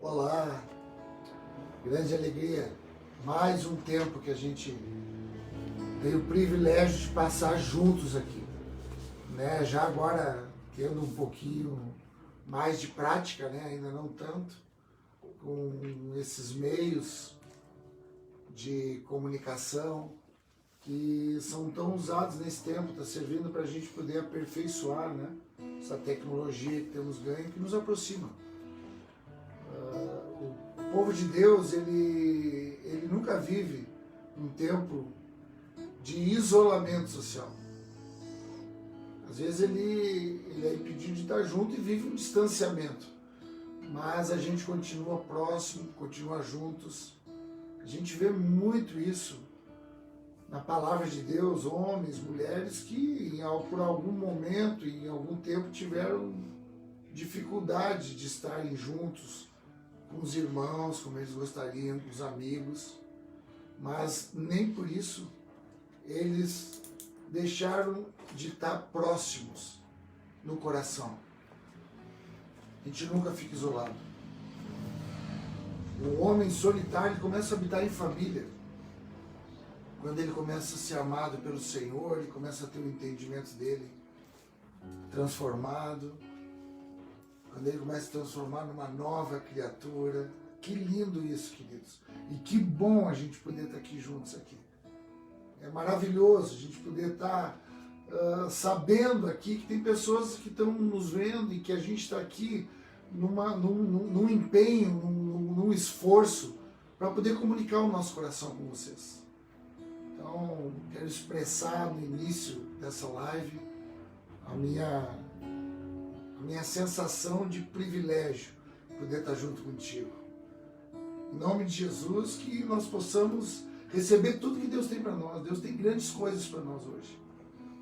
Olá, grande alegria, mais um tempo que a gente tem o privilégio de passar juntos aqui, né? Já agora tendo um pouquinho mais de prática, né? Ainda não tanto, com esses meios de comunicação que são tão usados nesse tempo, está servindo para a gente poder aperfeiçoar, né? Essa tecnologia que temos ganho, que nos aproxima. O povo de Deus, ele nunca vive um tempo de isolamento social. Às vezes ele é impedido de estar junto e vive um distanciamento. Mas a gente continua próximo, continua juntos. A gente vê muito isso na palavra de Deus, homens, mulheres que por algum momento, em algum tempo, tiveram dificuldade de estarem juntos com os irmãos, como eles gostariam, com os amigos, mas nem por isso eles deixaram de estar próximos no coração. A gente nunca fica isolado. O homem solitário começa a habitar em família. Quando ele começa a ser amado pelo Senhor, ele começa a ter o entendimento dele transformado. Quando ele começa a se transformar numa nova criatura. Que lindo isso, queridos. E que bom a gente poder estar aqui juntos aqui. É maravilhoso a gente poder estar sabendo aqui que tem pessoas que estão nos vendo e que a gente está aqui num empenho, num esforço para poder comunicar o nosso coração com vocês. Então, quero expressar no início dessa live a minha sensação de privilégio poder estar junto contigo. Em nome de Jesus, que nós possamos receber tudo que Deus tem para nós. Deus tem grandes coisas para nós hoje.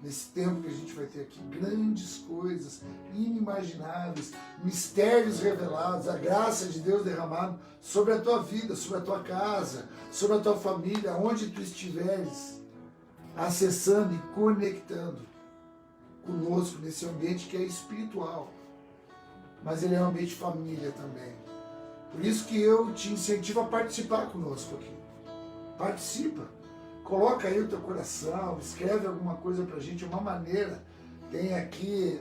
Nesse tempo que a gente vai ter aqui, grandes coisas inimagináveis, mistérios revelados, a graça de Deus derramada sobre a tua vida, sobre a tua casa, sobre a tua família, onde tu estiveres, acessando e conectando conosco nesse ambiente que é espiritual, mas ele é um ambiente de família também. Por isso que eu te incentivo a participar conosco aqui. Participa, coloca aí o teu coração, escreve alguma coisa pra gente, uma maneira. Tem aqui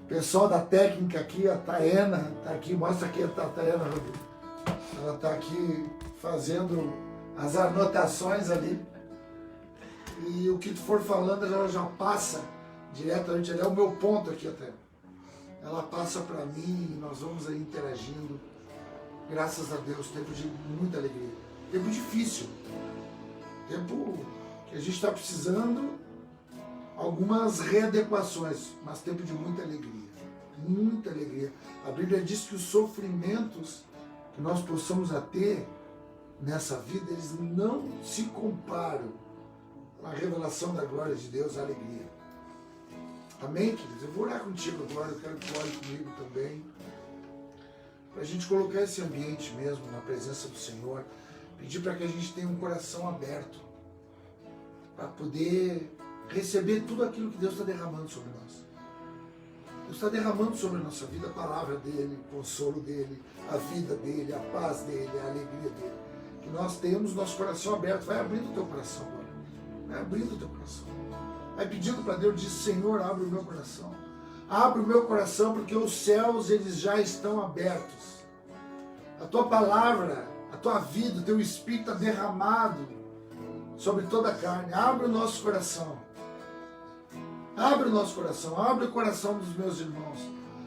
o pessoal da técnica aqui, a Taena, tá aqui, mostra aqui a Taena, Rodrigo. Ela tá aqui fazendo as anotações ali. E o que tu for falando, ela já passa diretamente, é o meu ponto aqui até. Ela passa para mim e nós vamos aí interagindo. Graças a Deus, tempo de muita alegria. Tempo difícil. Tempo que a gente está precisando algumas readequações, mas tempo de muita alegria. Muita alegria. A Bíblia diz que os sofrimentos que nós possamos ter nessa vida, eles não se comparam com a revelação da glória de Deus, a alegria. Amém, queridos? Eu vou orar contigo agora, eu quero que tu ore comigo também, para a gente colocar esse ambiente mesmo na presença do Senhor, pedir para que a gente tenha um coração aberto, para poder receber tudo aquilo que Deus está derramando sobre nós. Deus está derramando sobre a nossa vida a palavra dEle, o consolo dEle, a vida dEle, a paz dEle, a alegria dEle. Que nós tenhamos nosso coração aberto. Vai abrindo o teu coração agora. Vai abrindo o teu coração. Vai pedindo para Deus, diz: Senhor, abre o meu coração. Abre o meu coração, porque os céus, eles já estão abertos. A tua palavra, a tua vida, o teu Espírito está derramado sobre toda a carne. Abre o nosso coração. Abre o nosso coração. Abre o coração dos meus irmãos.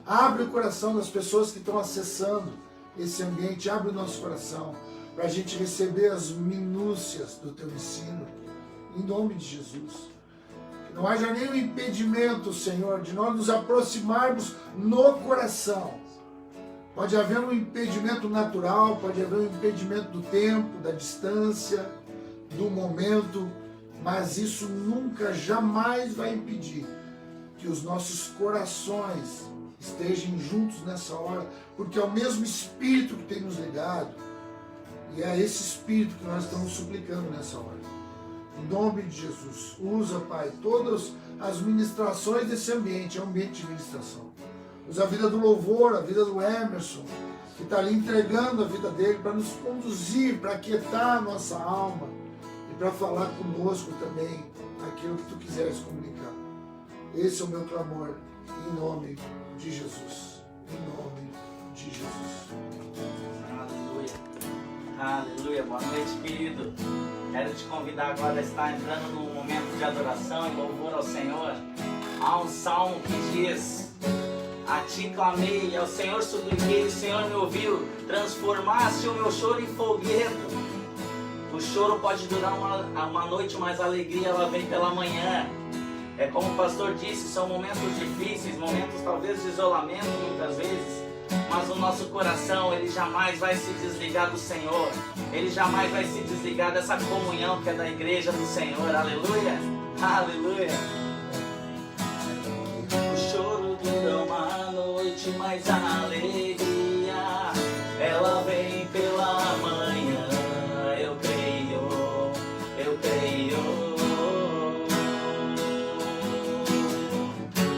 Abre o coração das pessoas que estão acessando esse ambiente. Abre o nosso coração para a gente receber as minúcias do teu ensino. Em nome de Jesus. Que não haja nenhum impedimento, Senhor, de nós nos aproximarmos no coração. Pode haver um impedimento natural, pode haver um impedimento do tempo, da distância, do momento, mas isso nunca, jamais vai impedir que os nossos corações estejam juntos nessa hora, porque é o mesmo Espírito que tem nos ligado, e é esse Espírito que nós estamos suplicando nessa hora. Em nome de Jesus, usa, Pai, todas as ministrações desse ambiente, é um ambiente de ministração. Usa a vida do louvor, a vida do Emerson, que está ali entregando a vida dele para nos conduzir, para aquietar a nossa alma e para falar conosco também aquilo que tu quiseres comunicar. Esse é o meu clamor, em nome de Jesus. Em nome de Jesus. Aleluia. Aleluia. Boa noite, querido. Quero te convidar agora a estar entrando num momento de adoração e louvor ao Senhor. Há um salmo que diz: a ti clamei, ao Senhor supliquei, o Senhor me ouviu. Transformaste o meu choro em fogueto. O choro pode durar uma noite, mas a alegria ela vem pela manhã. É como o pastor disse, são momentos difíceis, momentos talvez de isolamento muitas vezes, mas o nosso coração, ele jamais vai se desligar do Senhor. Ele jamais vai se desligar dessa comunhão que é da igreja do Senhor. Aleluia, aleluia. O choro dura uma noite, mas a alegria ela vem pela manhã. Eu creio, eu creio.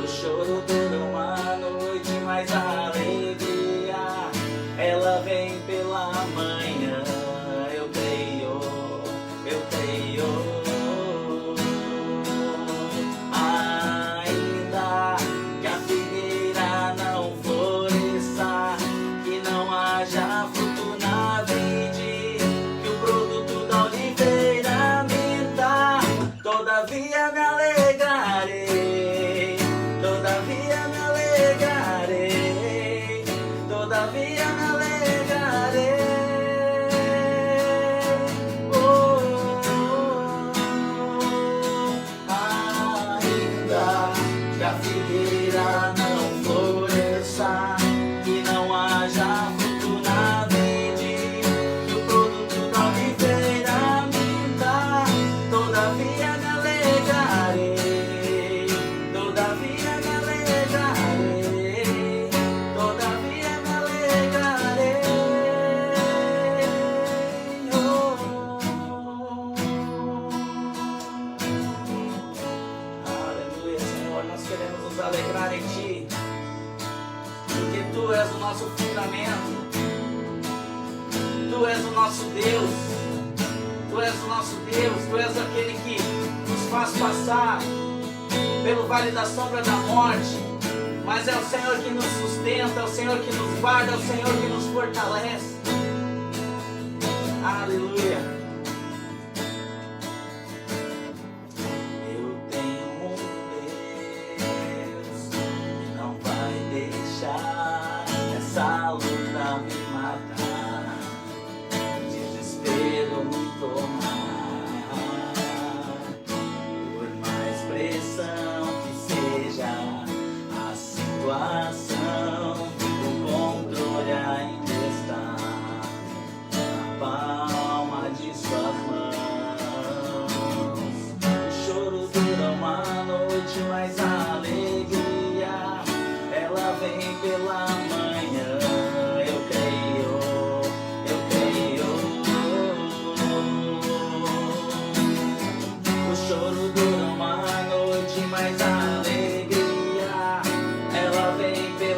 O choro dura uma noite, mas a alegria ela vem pela manhã. Eu creio, eu creio. Ainda que a figueira não floresça, que não haja fruto na vide, que o produto da oliveira minta, todavia me alegrarei, todavia me alegrarei, todavia me alegrarei. Oh, ainda que a figueira não floresça, que não haja fruto na vide, que o produto da oliveira minta, todavia me alegrarei, todavia me alegrarei, todavia me alegrarei. Aleluia, Senhor, nós queremos nos alegrar em Ti, porque Tu és o nosso fundamento, Tu és o nosso Deus, Tu és o nosso Deus, Tu és aquele que nos faz passar pelo vale da sombra da morte, mas é o Senhor que nos sustenta, é o Senhor que nos guarda, é o Senhor que nos fortalece. Aleluia. Eu tenho um Deus que não vai deixar essa luta me matar, desespero me tomar, por mais pressão que seja a situação, o controle ainda está na palma de suas mãos. O choro dura uma noite, mas a alegria ela vem pela manhã. Eu creio, eu creio. O choro dura uma noite, mas a alegria ela vem pela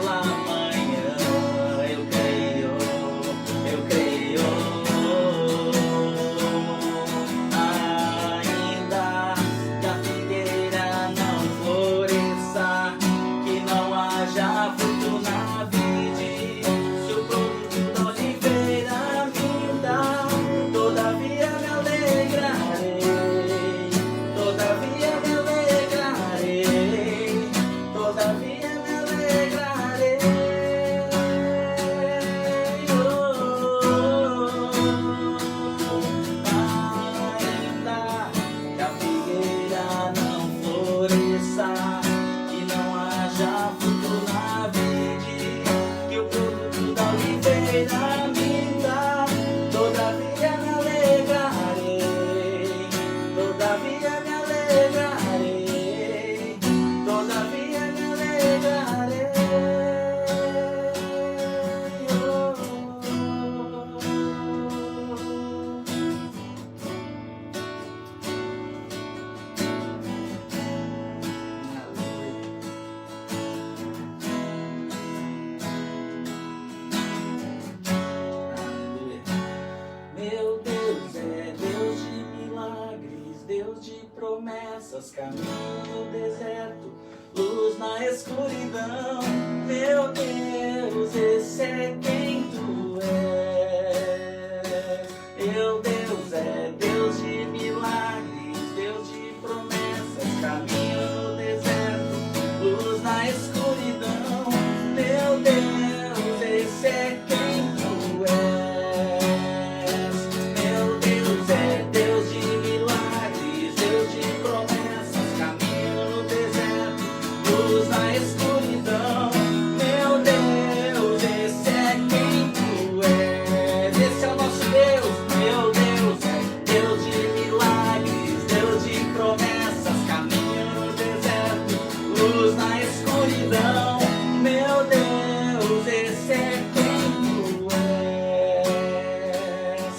promessas, caminho no deserto, luz na escuridão. Meu Deus, esse é quem tu és. Meu Deus é Deus de milagres, Deus de promessas, caminho no deserto, luz na escuridão. Meu Deus, esse é quem tu és. Meu Deus é Deus de milagres, Deus de promessas, caminho no deserto, luz na escuridão. Meu Deus, esse é quem tu és. Esse é o nosso Deus. Meu Deus é Deus de milagres, Deus de promessas, caminho no deserto, luz na escuridão. Meu Deus, esse é quem tu és.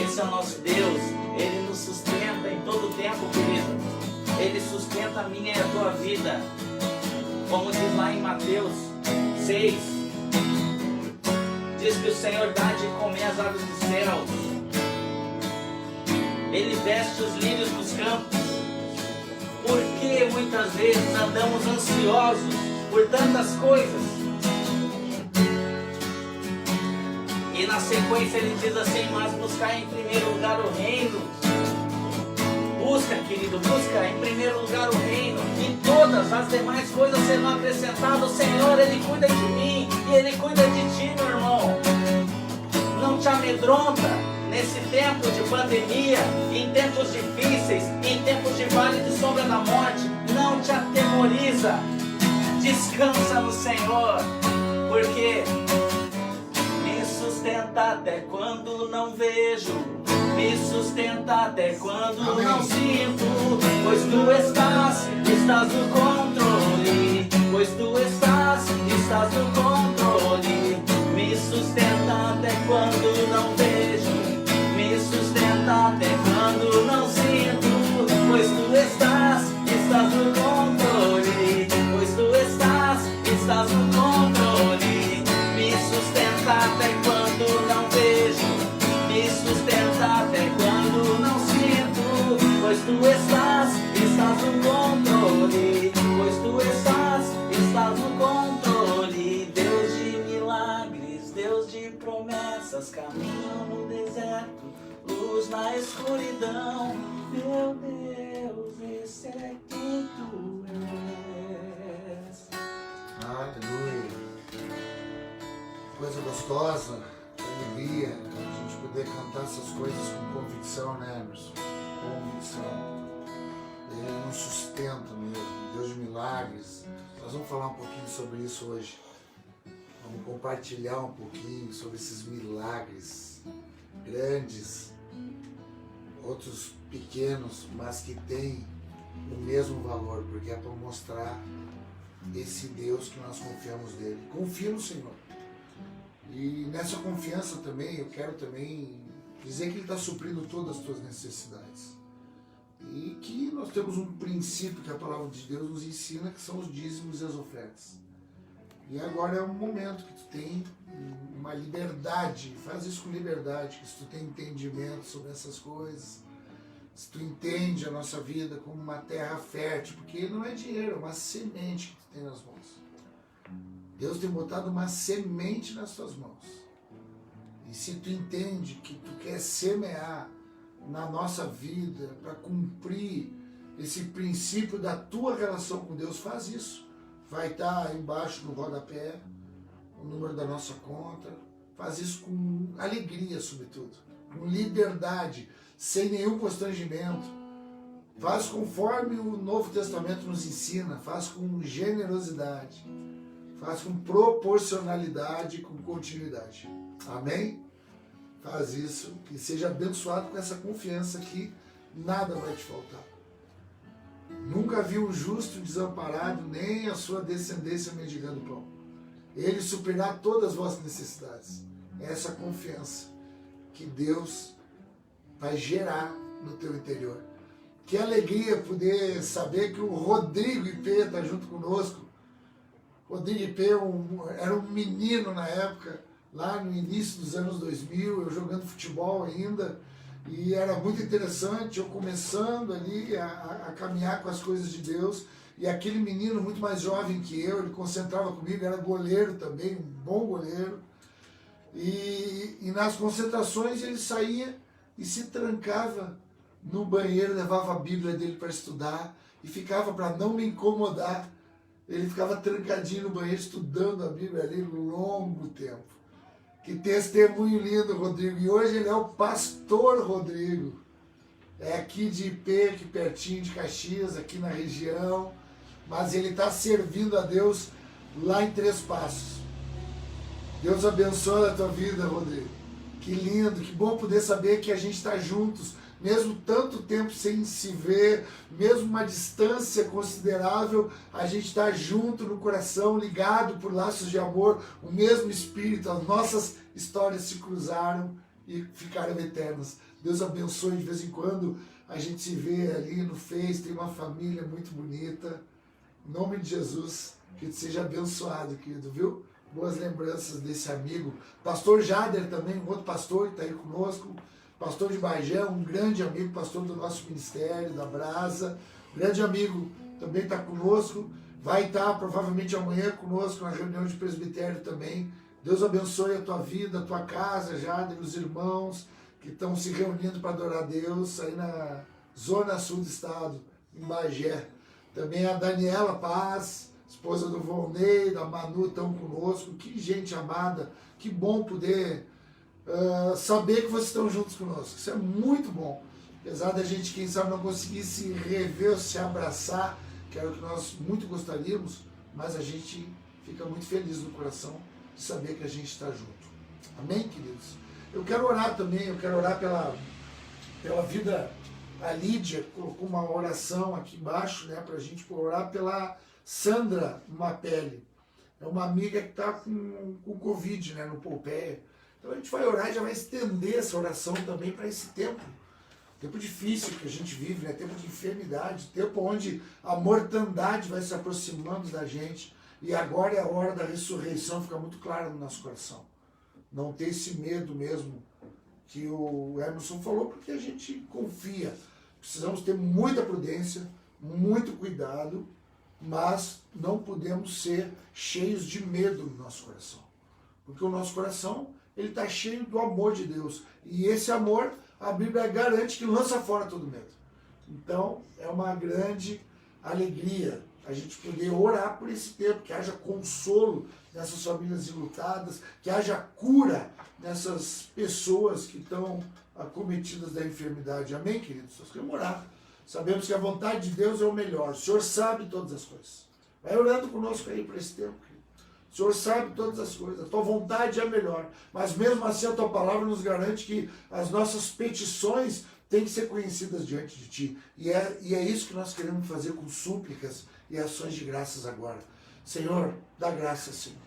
Esse é o nosso Deus. Ele nos sustenta em todo tempo, querido. Ele sustenta a minha e a tua vida. Como diz lá em Mateus 6, diz que o Senhor dá de comer as aves dos céus. Ele veste os lírios dos campos. Por que muitas vezes andamos ansiosos por tantas coisas? E na sequência ele diz assim: mas buscar em primeiro lugar o reino. Busca, querido, busca em primeiro lugar o reino, e todas as demais coisas serão acrescentadas. O Senhor, Ele cuida de mim e Ele cuida de ti, meu irmão. Não te amedronta nesse tempo de pandemia, em tempos difíceis, em tempos de vale de sombra da morte. Não te atemoriza. Descansa no Senhor, porque me sustenta até quando não vejo, me sustenta até quando não sinto, pois tu estás no controle, pois tu estás no controle. Me sustenta até quando não vejo, me sustenta até quando não sinto, pois tu estás no controle, pois tu estás no controle. Me sustenta até quando não vejo, me sustenta até quando não sinto, pois tu estás no controle, pois tu estás no controle. Deus de milagres, Deus de promessas, caminho no deserto, luz na escuridão. Meu Deus, esse é quem tu és. Aleluia. Coisa gostosa, alegria, a gente poder cantar essas coisas com convicção, né, Emerson? Convicção. Ele nos sustenta mesmo, Deus de milagres. Nós vamos falar um pouquinho sobre isso hoje. Vamos compartilhar um pouquinho sobre esses milagres grandes, outros pequenos, mas que têm o mesmo valor, porque é para mostrar esse Deus que nós confiamos nele. Confia no Senhor. E nessa confiança também, eu quero também dizer que Ele está suprindo todas as tuas necessidades. E que nós temos um princípio que a palavra de Deus nos ensina, que são os dízimos e as ofertas. E agora é um momento que tu tem uma liberdade, faz isso com liberdade, que se tu tem entendimento sobre essas coisas, se tu entende a nossa vida como uma terra fértil, porque não é dinheiro, é uma semente que tu tem nas mãos. Deus tem botado uma semente nas tuas mãos. E se tu entende que tu quer semear na nossa vida para cumprir esse princípio da tua relação com Deus, faz isso. Vai estar aí embaixo no rodapé o número da nossa conta. Faz isso com alegria, sobretudo, com liberdade, sem nenhum constrangimento. Faz conforme o Novo Testamento nos ensina, faz com generosidade, faz com proporcionalidade e com continuidade. Amém? Faz isso e seja abençoado com essa confiança que nada vai te faltar. Nunca vi um justo desamparado, nem a sua descendência mendigando pão. Ele suprirá todas as vossas necessidades. Essa confiança que Deus vai gerar no teu interior. Que alegria poder saber que o Rodrigo IP está junto conosco. Rodrigo IP era um menino na época, lá no início dos anos 2000, eu jogando futebol ainda, E era muito interessante, eu começando ali a caminhar com as coisas de Deus, e aquele menino muito mais jovem que eu, ele concentrava comigo, era goleiro também, um bom goleiro, e nas concentrações ele saía e se trancava no banheiro, levava a Bíblia dele para estudar, e ficava, para não me incomodar, ele ficava trancadinho no banheiro estudando a Bíblia ali longo tempo. Que testemunho lindo, Rodrigo. E hoje ele é o pastor Rodrigo. É aqui de IP, aqui pertinho de Caxias, aqui na região. Mas ele está servindo a Deus lá em Três Passos. Deus abençoe a tua vida, Rodrigo. Que lindo, que bom poder saber que a gente está juntos. Mesmo tanto tempo sem se ver, mesmo uma distância considerável, a gente está junto no coração, ligado por laços de amor, o mesmo Espírito, as nossas histórias se cruzaram e ficaram eternas. Deus abençoe, de vez em quando a gente se vê ali no Face, tem uma família muito bonita. Em nome de Jesus, que tu seja abençoado, querido, viu? Boas lembranças desse amigo. Pastor Jader também, um outro pastor que está aí conosco. Pastor de Bagé, um grande amigo, pastor do nosso ministério, da Brasa, grande amigo, também está conosco, vai estar provavelmente amanhã conosco na reunião de presbitério também. Deus abençoe a tua vida, a tua casa, Jader, os irmãos que estão se reunindo para adorar a Deus, aí na zona sul do estado, em Bagé. Também a Daniela Paz, esposa do Volney, da Manu, estão conosco. Que gente amada, que bom poder saber que vocês estão juntos conosco. Isso é muito bom. Apesar da gente, quem sabe, não conseguir se rever ou se abraçar, que era o que nós muito gostaríamos, mas a gente fica muito feliz no coração de saber que a gente está junto. Amém, queridos? Eu quero orar também, eu quero orar pela vida. A Lídia colocou uma oração aqui embaixo, né, para a gente orar pela Sandra Mapelli. É uma amiga que está com Covid, né, no Pompeia. Então a gente vai orar e já vai estender essa oração também para esse tempo. Tempo difícil que a gente vive, né? Tempo de enfermidade, tempo onde a mortandade vai se aproximando da gente. E agora é a hora da ressurreição, fica muito claro no nosso coração. Não ter esse medo mesmo que o Emerson falou, porque a gente confia. Precisamos ter muita prudência, muito cuidado, mas não podemos ser cheios de medo no nosso coração. Porque o nosso coração, ele está cheio do amor de Deus. E esse amor, a Bíblia garante que lança fora todo medo. Então, é uma grande alegria a gente poder orar por esse tempo, que haja consolo nessas famílias enlutadas, que haja cura nessas pessoas que estão acometidas da enfermidade. Amém, queridos? Nós queremos orar. Sabemos que a vontade de Deus é o melhor. O Senhor sabe todas as coisas. Vai orando conosco aí por esse tempo, querido. O Senhor sabe todas as coisas. A tua vontade é a melhor. Mas mesmo assim a tua palavra nos garante que as nossas petições têm que ser conhecidas diante de ti. E é isso que nós queremos fazer com súplicas e ações de graças agora. Senhor, dá graça, Senhor.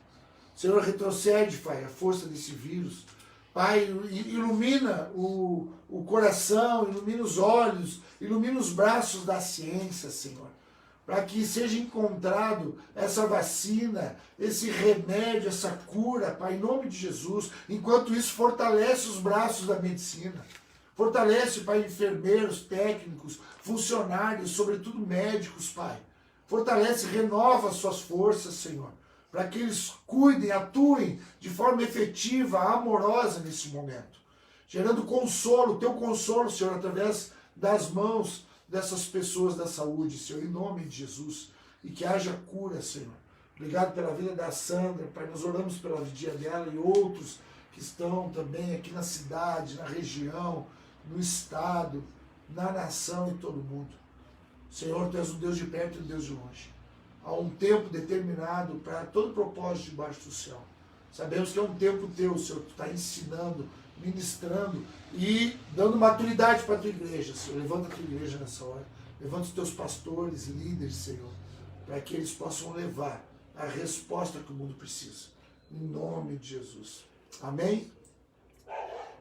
Senhor, retrocede, Pai, a força desse vírus. Pai, ilumina o coração, ilumina os olhos, ilumina os braços da ciência, Senhor. Para que seja encontrado essa vacina, esse remédio, essa cura, Pai, em nome de Jesus. Enquanto isso, fortalece os braços da medicina. Fortalece, Pai, enfermeiros, técnicos, funcionários, sobretudo médicos, Pai. Fortalece, renova as suas forças, Senhor, para que eles cuidem, atuem de forma efetiva, amorosa nesse momento, gerando consolo, teu consolo, Senhor, através das mãos dessas pessoas da saúde, Senhor, em nome de Jesus, e que haja cura, Senhor. Obrigado pela vida da Sandra, Pai, nós oramos pela vida dela e outros que estão também aqui na cidade, na região, no estado, na nação e todo mundo. Senhor, Tu és um Deus de perto e um Deus de longe. Há um tempo determinado para todo propósito debaixo do céu. Sabemos que é um tempo Teu, Senhor, Tu está ensinando, ministrando e dando maturidade para a Tua igreja, Senhor. Levanta a Tua igreja nessa hora. Levanta os Teus pastores e líderes, Senhor, para que eles possam levar a resposta que o mundo precisa. Em nome de Jesus. Amém?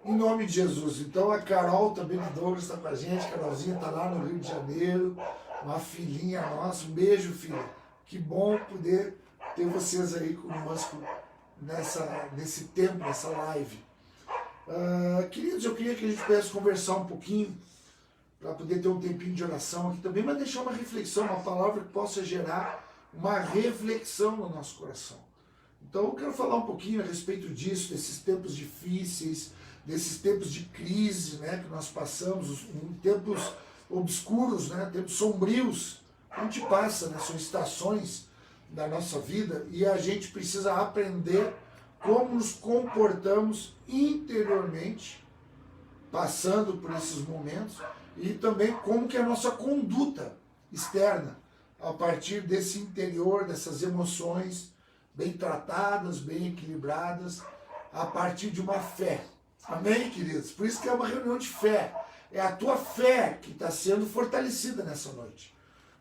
Em nome de Jesus. Então a Carol também do Douglas está com a gente. A Carolzinha está lá no Rio de Janeiro. Uma filhinha nossa. Um beijo, filha. Que bom poder ter vocês aí conosco nesse tempo, nessa live. Queridos, eu queria que a gente pudesse conversar um pouquinho, para poder ter um tempinho de oração aqui também, mas deixar uma reflexão, uma palavra que possa gerar uma reflexão no nosso coração. Então eu quero falar um pouquinho a respeito disso, desses tempos difíceis, desses tempos de crise, né, que nós passamos, tempos obscuros, né, tempos sombrios, a gente passa, né, são estações da nossa vida e a gente precisa aprender como nos comportamos interiormente, passando por esses momentos, e também como que é a nossa conduta externa, a partir desse interior, dessas emoções bem tratadas, bem equilibradas, a partir de uma fé. Amém, queridos? Por isso que é uma reunião de fé. É a tua fé que está sendo fortalecida nessa noite.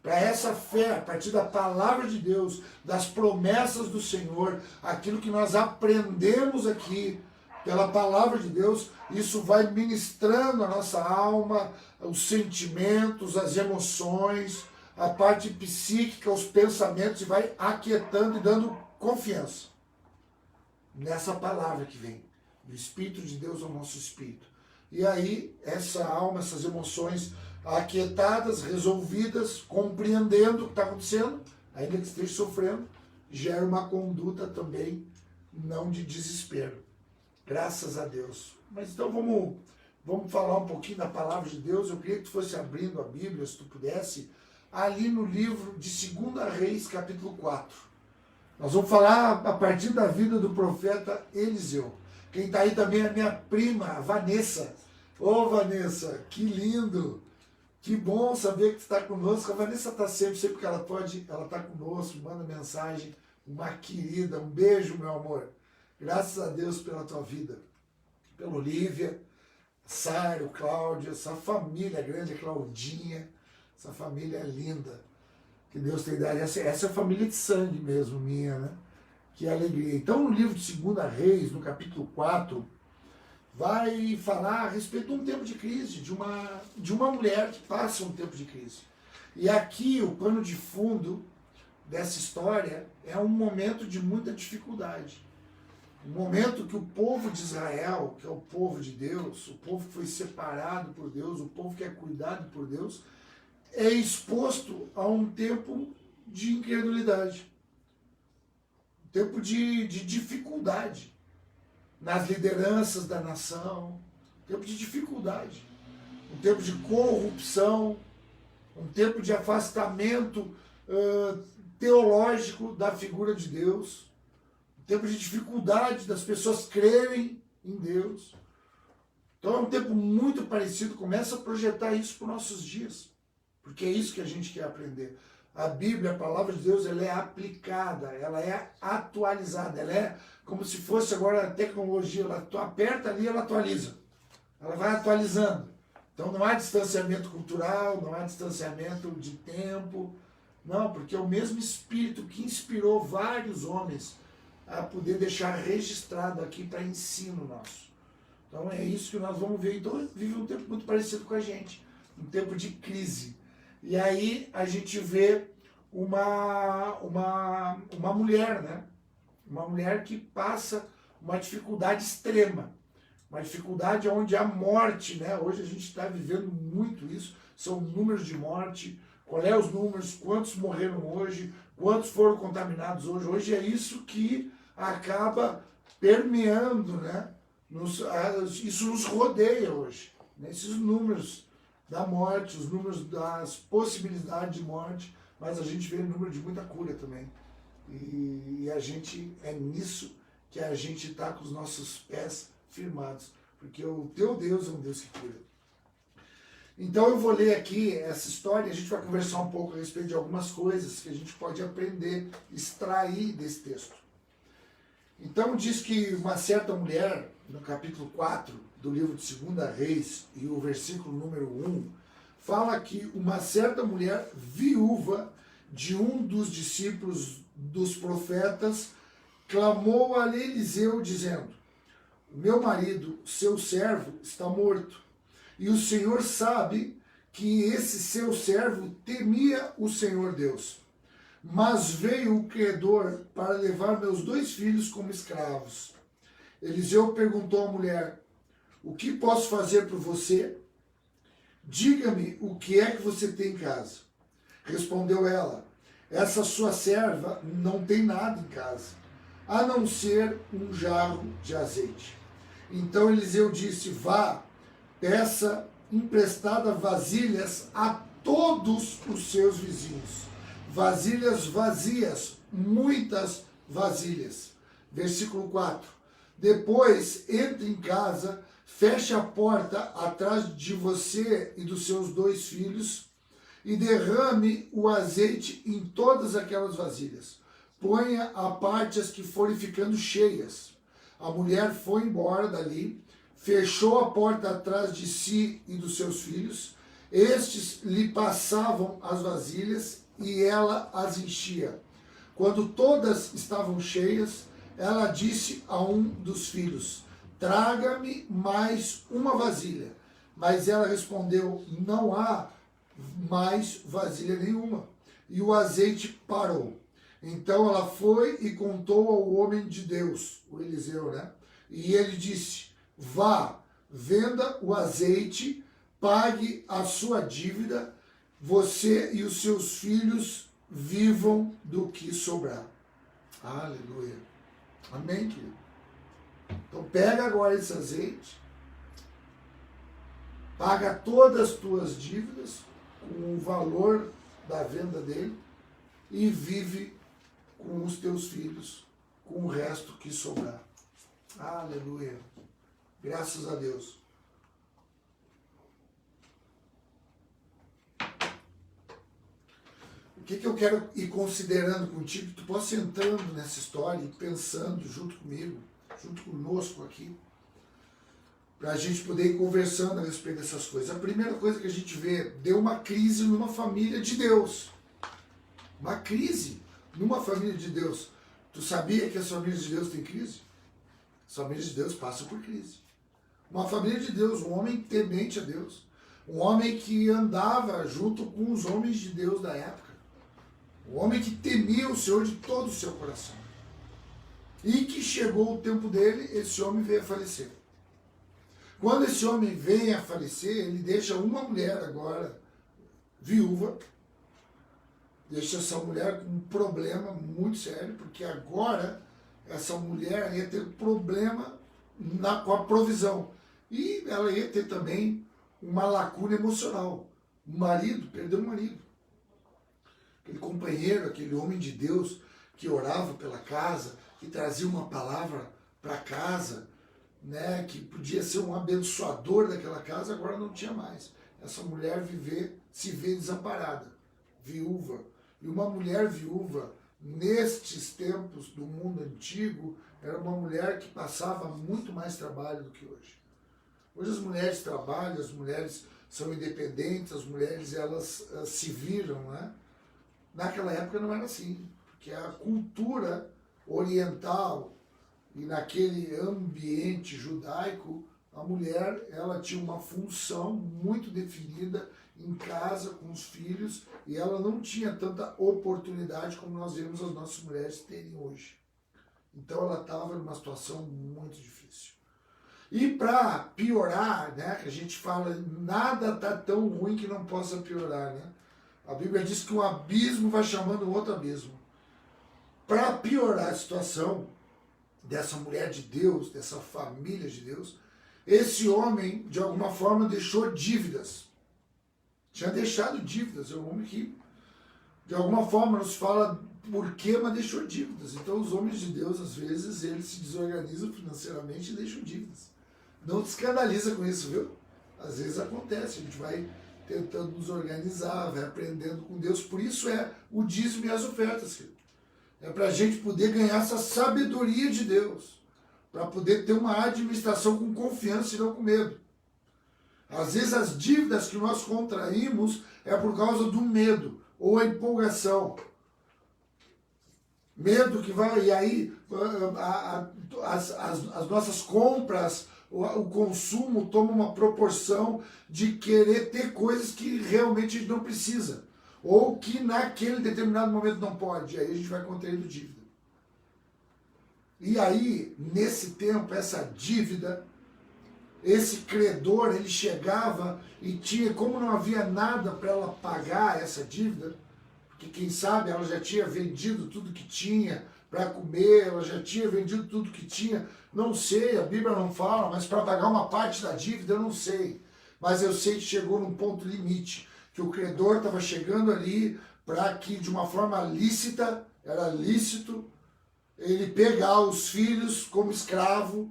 Para essa fé, a partir da palavra de Deus, das promessas do Senhor, aquilo que nós aprendemos aqui pela palavra de Deus, isso vai ministrando a nossa alma, os sentimentos, as emoções, a parte psíquica, os pensamentos, e vai aquietando e dando confiança nessa palavra que vem do Espírito de Deus ao nosso espírito. E aí, essa alma, essas emoções aquietadas, resolvidas, compreendendo o que está acontecendo, ainda que esteja sofrendo, gera uma conduta também não de desespero. Graças a Deus. Mas então vamos falar um pouquinho da palavra de Deus. Eu queria que tu fosse abrindo a Bíblia, se tu pudesse, ali no livro de 2 Reis, capítulo 4. Nós vamos falar a partir da vida do profeta Eliseu. Quem está aí também é a minha prima, a Vanessa. Ô Vanessa, que lindo! Que bom saber que tu está conosco. A Vanessa está sempre que ela pode, ela está conosco, manda mensagem. Uma querida, um beijo, meu amor. Graças a Deus pela tua vida. Pelo Olívia, Sário, Cláudia, essa família grande, a Claudinha, essa família linda que Deus tem dado. Essa é a família de sangue mesmo, minha, né? Que alegria. Então, no livro de 2 Reis, no capítulo 4, vai falar a respeito de um tempo de crise, de uma mulher que passa um tempo de crise. E aqui, o pano de fundo dessa história é um momento de muita dificuldade. Um momento que o povo de Israel, que é o povo de Deus, o povo que foi separado por Deus, o povo que é cuidado por Deus, é exposto a um tempo de incredulidade, um tempo de dificuldade nas lideranças da nação, um tempo de dificuldade, um tempo de corrupção, um tempo de afastamento teológico da figura de Deus, um tempo de dificuldade das pessoas crerem em Deus. Então é um tempo muito parecido, começa a projetar isso para os nossos dias, porque é isso que a gente quer aprender. A Bíblia, a palavra de Deus, ela é aplicada, ela é atualizada, ela é como se fosse agora a tecnologia, tu aperta ali, ela atualiza, ela vai atualizando. Então não há distanciamento cultural, não há distanciamento de tempo, não, porque é o mesmo Espírito que inspirou vários homens a poder deixar registrado aqui para ensino nosso. Então é isso que nós vamos ver. Então vive um tempo muito parecido com a gente, um tempo de crise. E aí a gente vê uma mulher, né? Uma mulher que passa uma dificuldade extrema, uma dificuldade onde a morte, né? Hoje a gente está vivendo muito isso, são números de morte, qual é os números, quantos morreram hoje, quantos foram contaminados hoje. Hoje é isso que acaba permeando, né? Isso nos rodeia hoje, né? Esses números da morte, os números das possibilidades de morte, mas a gente vê o número de muita cura também. E a gente, é nisso que a gente está com os nossos pés firmados, porque o teu Deus é um Deus que cura. Então eu vou ler aqui essa história, a gente vai conversar um pouco a respeito de algumas coisas que a gente pode aprender, extrair desse texto. Então diz que uma certa mulher, no capítulo 4 do livro de 2 Reis, e o versículo número 1, fala que uma certa mulher viúva de um dos discípulos dos profetas clamou a Eliseu dizendo: meu marido, seu servo, está morto, e o Senhor sabe que esse seu servo temia o Senhor Deus. Mas veio o credor para levar meus 2 filhos como escravos. Eliseu perguntou à mulher: o que posso fazer por você? Diga-me o que é que você tem em casa. Respondeu ela, essa sua serva não tem nada em casa, a não ser um jarro de azeite. Então Eliseu disse, vá, peça emprestada vasilhas a todos os seus vizinhos. Vasilhas vazias, muitas vasilhas. Versículo 4. Depois entre em casa, feche a porta atrás de você e dos seus 2 filhos e derrame o azeite em todas aquelas vasilhas. Ponha à parte as que forem ficando cheias. A mulher foi embora dali, fechou a porta atrás de si e dos seus filhos. Estes lhe passavam as vasilhas e ela as enchia. Quando todas estavam cheias, ela disse a um dos filhos, traga-me mais uma vasilha. Mas ela respondeu, não há mais vasilha nenhuma. E o azeite parou. Então ela foi e contou ao homem de Deus, o Eliseu, né? E ele disse, vá, venda o azeite, pague a sua dívida, você e os seus filhos vivam do que sobrar. Aleluia. Amém, querido? Então pega agora esse azeite, paga todas as tuas dívidas com o valor da venda dele e vive com os teus filhos, com o resto que sobrar. Aleluia. Graças a Deus. O que eu quero ir considerando contigo? Tu possa ir entrando nessa história e pensando junto comigo, junto conosco aqui, para a gente poder ir conversando a respeito dessas coisas. A primeira coisa que a gente vê, deu uma crise numa família de Deus. Uma crise numa família de Deus. Tu sabia que as famílias de Deus têm crise? As famílias de Deus passam por crise. Uma família de Deus, um homem temente a Deus. Um homem que andava junto com os homens de Deus da época. Um homem que temia o Senhor de todo o seu coração. E que chegou o tempo dele, esse homem veio a falecer. Quando esse homem vem a falecer, ele deixa uma mulher agora, viúva, deixa essa mulher com um problema muito sério, porque agora essa mulher ia ter problema com a provisão. E ela ia ter também uma lacuna emocional. O marido, perdeu o marido. Aquele companheiro, aquele homem de Deus que orava pela casa, que trazia uma palavra para casa, né, que podia ser um abençoador daquela casa, agora não tinha mais. Essa mulher se vê desamparada, viúva. E uma mulher viúva, nestes tempos do mundo antigo, era uma mulher que passava muito mais trabalho do que hoje. Hoje as mulheres trabalham, as mulheres são independentes, as mulheres elas se viram, né? Naquela época não era assim, porque a cultura oriental e naquele ambiente judaico, a mulher ela tinha uma função muito definida em casa com os filhos e ela não tinha tanta oportunidade como nós vemos as nossas mulheres terem hoje. Então ela estava numa situação muito difícil. E para piorar, né, que a gente fala, nada está tão ruim que não possa piorar, né? A Bíblia diz que um abismo vai chamando outro abismo. Para piorar a situação dessa mulher de Deus, dessa família de Deus, esse homem, de alguma forma, deixou dívidas. Tinha deixado dívidas. É um homem que, de alguma forma, nos fala por quê, mas deixou dívidas. Então, os homens de Deus, às vezes, eles se desorganizam financeiramente e deixam dívidas. Não te escandaliza com isso, viu? Às vezes acontece, a gente vai tentando nos organizar, vai aprendendo com Deus. Por isso é o dízimo e as ofertas, querido. É para a gente poder ganhar essa sabedoria de Deus, para poder ter uma administração com confiança e não com medo. Às vezes as dívidas que nós contraímos é por causa do medo ou a empolgação. Medo que vai, e aí as nossas compras, o consumo toma uma proporção de querer ter coisas que realmente a gente não precisa. Ou que naquele determinado momento não pode. E aí a gente vai contraindo dívida. E aí, nesse tempo, essa dívida esse credor, ele chegava e tinha, como não havia nada para ela pagar essa dívida, porque quem sabe ela já tinha vendido tudo que tinha para comer, ela já tinha vendido tudo que tinha, não sei, a Bíblia não fala, mas para pagar uma parte da dívida eu não sei. Mas eu sei que chegou num ponto limite, que o credor estava chegando ali para que de uma forma lícita, era lícito, ele pegar os filhos como escravo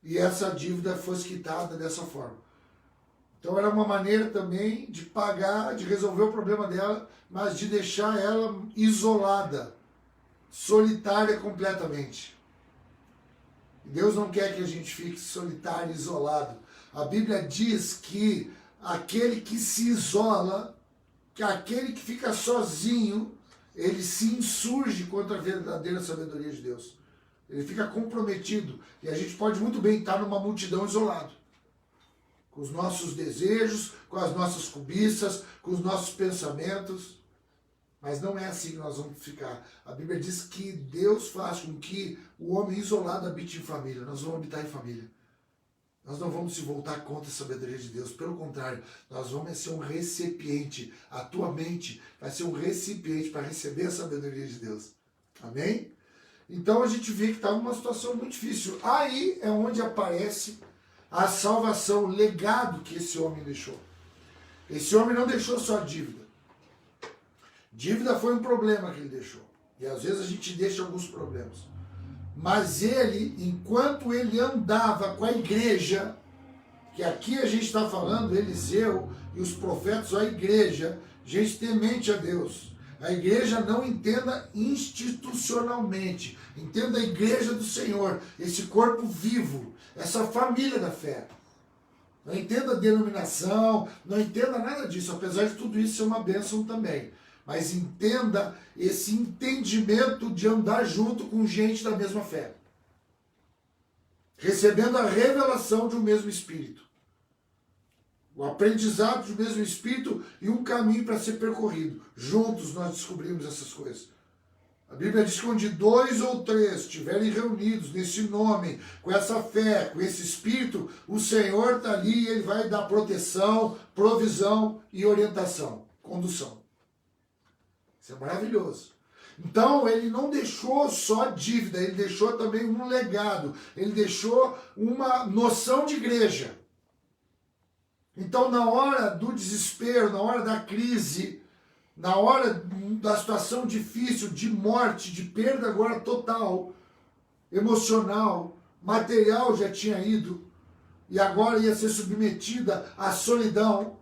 e essa dívida fosse quitada dessa forma. Então era uma maneira também de pagar, de resolver o problema dela, mas de deixar ela isolada, solitária completamente. Deus não quer que a gente fique solitário, isolado. A Bíblia diz que aquele que se isola, que aquele que fica sozinho, ele se insurge contra a verdadeira sabedoria de Deus. Ele fica comprometido. E a gente pode muito bem estar numa multidão isolado. Com os nossos desejos, com as nossas cobiças, com os nossos pensamentos. Mas não é assim que nós vamos ficar. A Bíblia diz que Deus faz com que o homem isolado habite em família. Nós vamos habitar em família. Nós não vamos se voltar contra a sabedoria de Deus. Pelo contrário, nós vamos ser um recipiente. A tua mente vai ser um recipiente para receber a sabedoria de Deus. Amém? Então a gente vê que está numa situação muito difícil. Aí é onde aparece a salvação, o legado que esse homem deixou. Esse homem não deixou só dívida. Dívida foi um problema que ele deixou. E às vezes a gente deixa alguns problemas. Mas ele, enquanto ele andava com a igreja, que aqui a gente está falando, Eliseu e os profetas, a igreja, gente temente a Deus. A igreja não entenda institucionalmente, entenda a igreja do Senhor, esse corpo vivo, essa família da fé. Não entenda a denominação, não entenda nada disso, apesar de tudo isso ser uma bênção também. Mas entenda esse entendimento de andar junto com gente da mesma fé. Recebendo a revelação de um mesmo Espírito. O aprendizado de um mesmo Espírito e um caminho para ser percorrido. Juntos nós descobrimos essas coisas. A Bíblia diz que onde 2 ou 3 estiverem reunidos nesse nome, com essa fé, com esse Espírito, o Senhor está ali e Ele vai dar proteção, provisão e orientação, condução. Isso é maravilhoso. Então, ele não deixou só dívida, ele deixou também um legado, ele deixou uma noção de igreja. Então, na hora do desespero, na hora da crise, na hora da situação difícil, de morte, de perda agora total, emocional, material já tinha ido, e agora ia ser submetida à solidão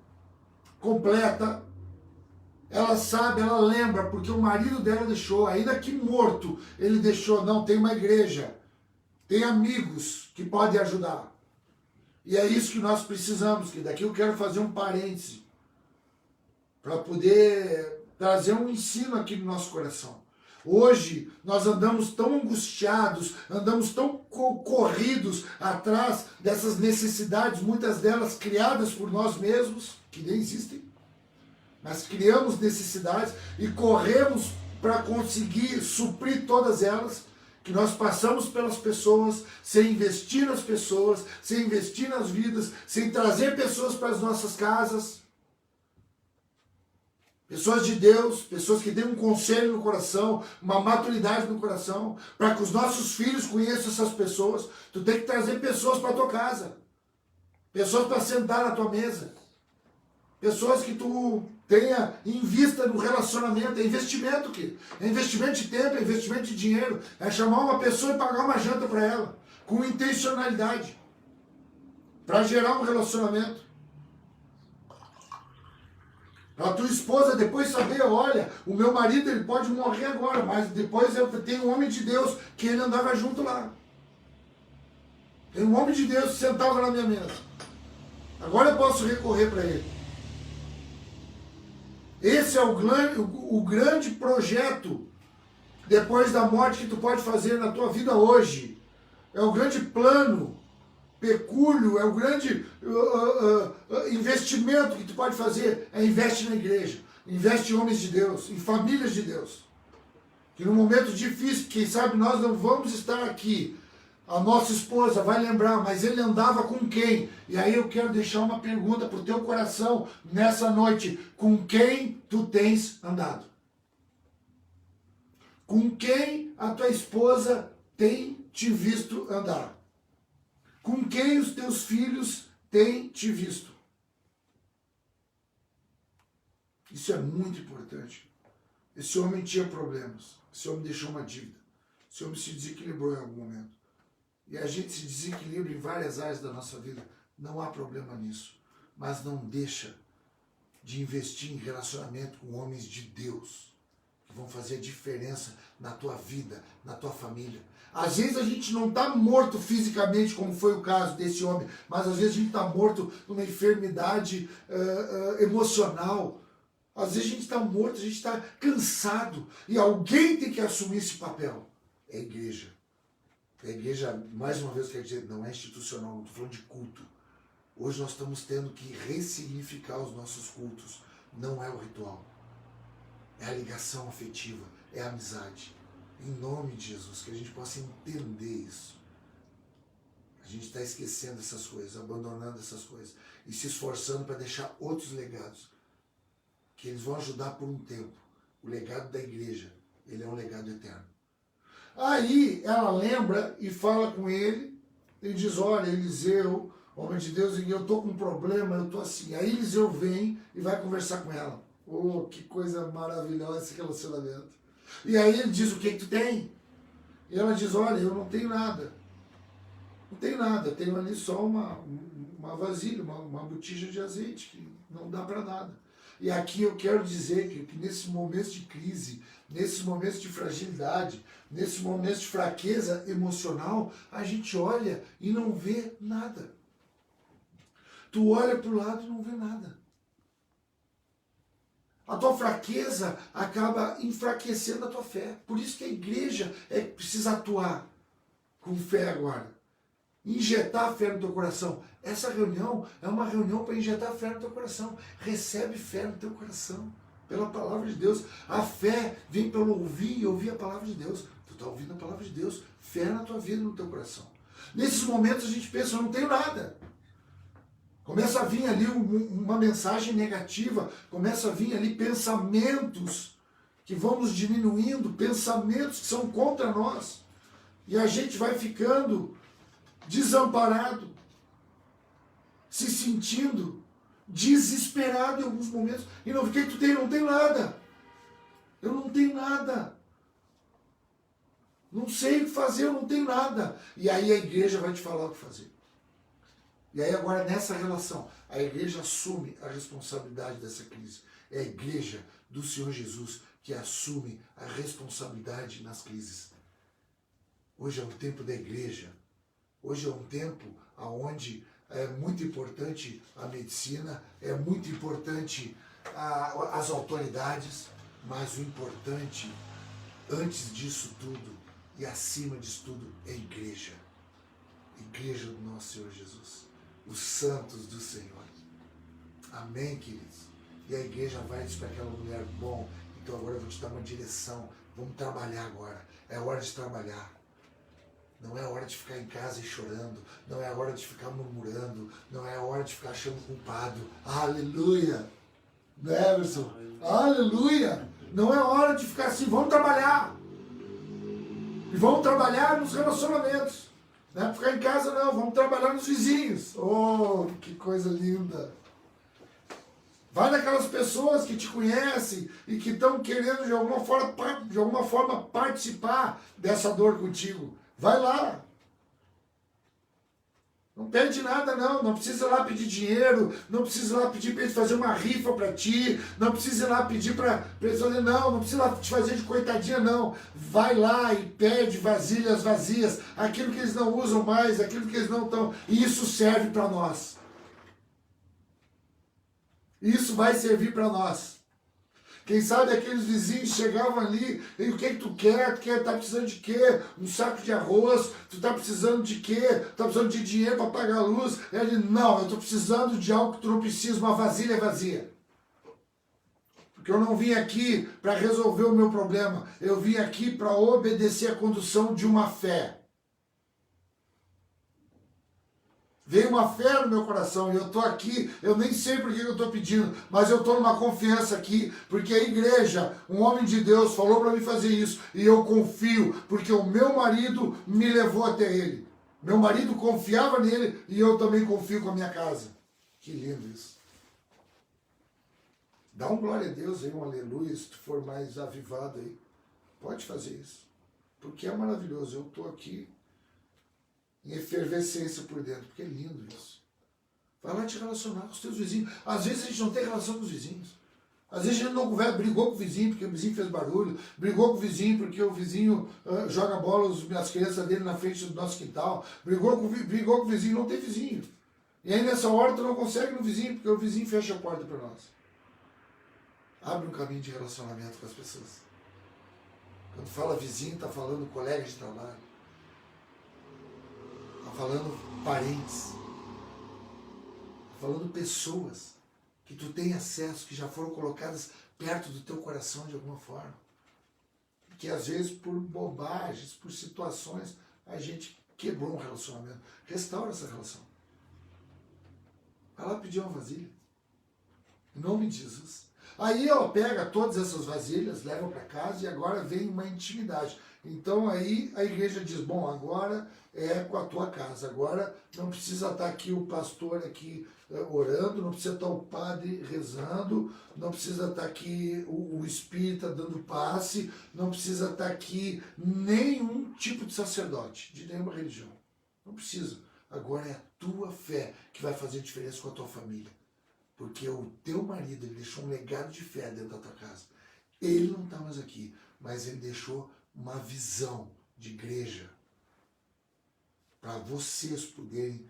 completa. Ela sabe, ela lembra, porque o marido dela deixou, ainda que morto, ele deixou, não, tem uma igreja, tem amigos que podem ajudar. E é isso que nós precisamos, que daqui eu quero fazer um parêntese, para poder trazer um ensino aqui no nosso coração. Hoje, nós andamos tão angustiados, andamos tão corridos atrás dessas necessidades, muitas delas criadas por nós mesmos, que nem existem. Nós criamos necessidades e corremos para conseguir suprir todas elas, que nós passamos pelas pessoas, sem investir nas pessoas, sem investir nas vidas, sem trazer pessoas para as nossas casas. Pessoas de Deus, pessoas que têm um conselho no coração, uma maturidade no coração, para que os nossos filhos conheçam essas pessoas. Tu tem que trazer pessoas para a tua casa, pessoas para sentar na tua mesa, pessoas que tu tenha em vista no relacionamento. É investimento, querido. É investimento de tempo, é investimento de dinheiro. É chamar uma pessoa e pagar uma janta para ela, com intencionalidade, para gerar um relacionamento. Para a tua esposa depois saber, olha, o meu marido ele pode morrer agora, mas depois eu tenho um homem de Deus que ele andava junto lá. Tem um homem de Deus que sentava na minha mesa. Agora eu posso recorrer para ele. Esse é o grande projeto depois da morte que tu pode fazer na tua vida hoje. É o grande plano, pecúlio, é o grande investimento que tu pode fazer. Investe na igreja, investe em homens de Deus, em famílias de Deus. Que no momento difícil, quem sabe nós não vamos estar aqui A nossa esposa vai lembrar, mas ele andava com quem? E aí eu quero deixar uma pergunta para o teu coração nessa noite. Com quem tu tens andado? Com quem a tua esposa tem te visto andar? Com quem os teus filhos têm te visto? Isso é muito importante. Esse homem tinha problemas. Esse homem deixou uma dívida. Esse homem se desequilibrou em algum momento. E a gente se desequilibra em várias áreas da nossa vida. Não há problema nisso. Mas não deixa de investir em relacionamento com homens de Deus, que vão fazer a diferença na tua vida, na tua família. Às vezes a gente não está morto fisicamente, como foi o caso desse homem, mas às vezes a gente está morto numa enfermidade emocional. Às vezes a gente está morto, a gente está cansado. E alguém tem que assumir esse papel. É a igreja. A igreja, mais uma vez, quer dizer, não é institucional, não estou falando de culto. Hoje nós estamos tendo que ressignificar os nossos cultos. Não é o ritual. É a ligação afetiva, é a amizade. Em nome de Jesus, que a gente possa entender isso. A gente está esquecendo essas coisas, abandonando essas coisas e se esforçando para deixar outros legados, que eles vão ajudar por um tempo. O legado da igreja, ele é um legado eterno. Aí ela lembra e fala com ele e diz, olha, Eliseu, homem de Deus, eu estou com um problema, eu estou assim. Aí Eliseu vem e vai conversar com ela. Oh, que coisa maravilhosa esse relacionamento. E aí ele diz, o que tu tem? E ela diz, olha, eu não tenho nada. Não tenho nada, tenho ali só uma vasilha, uma botija de azeite, que não dá para nada. E aqui eu quero dizer que nesses momentos de crise, nesses momentos de fragilidade, nesses momentos de fraqueza emocional, a gente olha e não vê nada. Tu olha para o lado e não vê nada. A tua fraqueza acaba enfraquecendo a tua fé. Por isso que a igreja precisa atuar com fé agora. Injetar fé no teu coração. Essa reunião é uma reunião para injetar fé no teu coração. Recebe fé no teu coração. Pela palavra de Deus. A fé vem pelo ouvir e ouvir a palavra de Deus. Tu está ouvindo a palavra de Deus. Fé na tua vida e no teu coração. Nesses momentos a gente pensa, eu não tenho nada. Começa a vir ali uma mensagem negativa, começa a vir ali pensamentos que vão nos diminuindo, pensamentos que são contra nós. E a gente vai ficando desamparado, se sentindo desesperado em alguns momentos. E não, o que tu tem? Não tenho nada. Eu não tenho nada. Não sei o que fazer, eu não tenho nada. E aí a igreja vai te falar o que fazer. E aí agora nessa relação, a igreja assume a responsabilidade dessa crise. É a igreja do Senhor Jesus que assume a responsabilidade nas crises. Hoje é um tempo da igreja. Hoje é um tempo onde é muito importante a medicina, é muito importante as autoridades, mas o importante, antes disso tudo e acima disso tudo, é a igreja. Igreja do nosso Senhor Jesus. Os santos do Senhor. Amém, queridos? E a igreja vai dizer para aquela mulher, bom, então agora eu vou te dar uma direção, vamos trabalhar agora, é hora de trabalhar. Não é hora de ficar em casa e chorando, não é hora de ficar murmurando, não é hora de ficar achando culpado. Aleluia! Não é, Emerson? Aleluia! Não é hora de ficar assim, vamos trabalhar. E vamos trabalhar nos relacionamentos. Não é ficar em casa, não. Vamos trabalhar nos vizinhos. Oh, que coisa linda. Vai naquelas pessoas que te conhecem e que estão querendo de alguma forma participar dessa dor contigo. Vai lá. Não pede nada, não. Não precisa ir lá pedir dinheiro. Não precisa ir lá pedir para eles fazer uma rifa para ti. Não precisa ir lá pedir para eles fazer, não. Não precisa ir lá te fazer de coitadinha, não. Vai lá e pede vasilhas vazias. Aquilo que eles não usam mais, aquilo que eles não estão. E isso serve para nós. Isso vai servir para nós. Quem sabe aqueles vizinhos chegavam ali, e o que tu quer? Tu quer, tá precisando de quê? Um saco de arroz? Tu tá precisando de quê? Tu tá precisando de dinheiro para pagar a luz? Ele, não, eu tô precisando de algo que tu não precisa, uma vasilha vazia. Porque eu não vim aqui para resolver o meu problema, eu vim aqui para obedecer a condução de uma fé. Veio uma fé no meu coração e eu estou aqui, eu nem sei por que eu estou pedindo, mas eu estou numa confiança aqui, porque a igreja, um homem de Deus, falou para mim fazer isso e eu confio, porque o meu marido me levou até ele. Meu marido confiava nele e eu também confio com a minha casa. Que lindo isso. Dá um glória a Deus aí, um aleluia, se tu for mais avivado aí. Pode fazer isso, porque é maravilhoso. Eu estou aqui em efervescência por dentro, porque é lindo isso. Vai lá te relacionar com os teus vizinhos. Às vezes a gente não tem relação com os vizinhos. Às vezes a gente não conversa, brigou com o vizinho porque o vizinho fez barulho, brigou com o vizinho porque o vizinho joga bola, as crianças dele na frente do nosso quintal, brigou com o vizinho, não tem vizinho. E aí nessa hora tu não consegue no vizinho, porque o vizinho fecha a porta para nós. Abre um caminho de relacionamento com as pessoas. Quando fala vizinho, está falando colega de trabalho. Está falando parentes. Está falando pessoas que tu tem acesso, que já foram colocadas perto do teu coração de alguma forma. Que às vezes por bobagens, por situações, a gente quebrou um relacionamento. Restaura essa relação. Vai lá pedir uma vasilha. Em nome de Jesus. Aí ela pega todas essas vasilhas, leva para casa e agora vem uma intimidade. Então aí a igreja diz, bom, agora é com a tua casa, agora não precisa estar aqui o pastor aqui orando, não precisa estar o padre rezando, não precisa estar aqui o espírita dando passe, não precisa estar aqui nenhum tipo de sacerdote, de nenhuma religião. Não precisa. Agora é a tua fé que vai fazer diferença com a tua família. Porque o teu marido, ele deixou um legado de fé dentro da tua casa. Ele não está mais aqui, mas ele deixou uma visão de igreja para vocês poderem